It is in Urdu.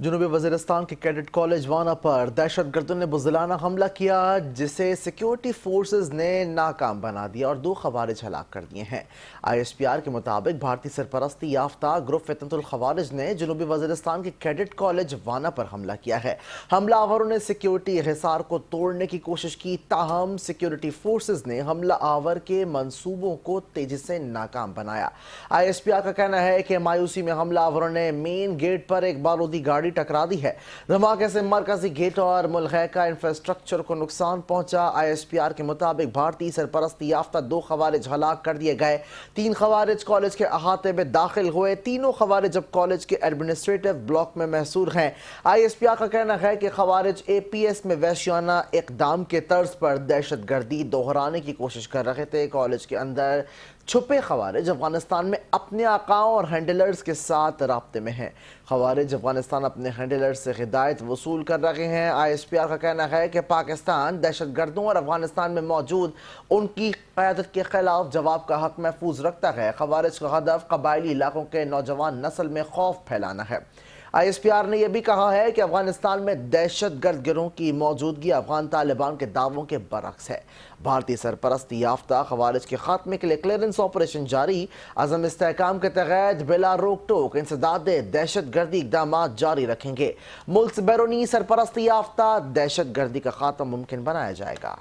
جنوبی وزیرستان کے کیڈٹ کالج وانا پر دہشت گردوں نے بزدلانہ حملہ کیا جسے سیکیورٹی فورسز نے ناکام بنا دیا اور 2 خوارج ہلاک کر دیے ہیں۔ آئی ایس پی آر کے مطابق بھارتی سرپرستی یافتہ گروپ فتنة الخوارج نے جنوبی وزیرستان کے کیڈٹ کالج وانا پر حملہ کیا ہے۔ حملہ آوروں نے سیکیورٹی حصار کو توڑنے کی کوشش کی، تاہم سیکیورٹی فورسز نے حملہ آور کے منصوبوں کو تیزی سے ناکام بنایا۔ آئی ایس پی آر کا کہنا ہے کہ مایوسی میں حملہ آوروں نے مین گیٹ پر ایک بارودی گاڑی ٹکرا دی ہے۔ دھماکے سے مرکزی گیٹ اور ملحقہ انفراسٹرکچر کو نقصان پہنچا۔ آئی ایس پی آر کے مطابق بھارتی سرپرستی یافتہ 2 خوارج ہلاک کر دیے گئے، 3 خوارج کالج کے احاطے میں داخل ہوئے، تینوں خوارج اب کالج کے ایڈمنسٹریٹو بلاک میں محصور ہیں۔ آئی ایس پی آر کا کہنا ہے کہ خوارج اے پی ایس میں وحشیانہ اقدام کے طرز پر دہشت گردی دہرانے کی کوشش کر رہے تھے۔ کالج کے اندر چھپے خوارج افغانستان میں اپنے آقاؤں اور ہینڈلرز کے ساتھ رابطے میں ہیں۔ خوارج افغانستان اپنے ہینڈلرز سے ہدایت وصول کر رہے ہیں۔ آئی ایس پی آر کا کہنا ہے کہ پاکستان دہشت گردوں اور افغانستان میں موجود ان کی قیادت کے خلاف جواب کا حق محفوظ رکھتا ہے۔ خوارج کا ہدف قبائلی علاقوں کے نوجوان نسل میں خوف پھیلانا ہے۔ آئی ایس پی آر نے یہ بھی کہا ہے کہ افغانستان میں دہشت گرد گروہوں کی موجودگی افغان طالبان کے دعووں کے برعکس ہے۔ بھارتی سرپرستی یافتہ خوارج کے خاتمے کے لیے کلیئرنس آپریشن جاری، عزم استحکام کے تحت بلا روک ٹوک انسداد دہشت گردی اقدامات جاری رکھیں گے۔ ملک سے بیرونی سرپرستی یافتہ دہشت گردی کا خاتمہ ممکن بنایا جائے گا۔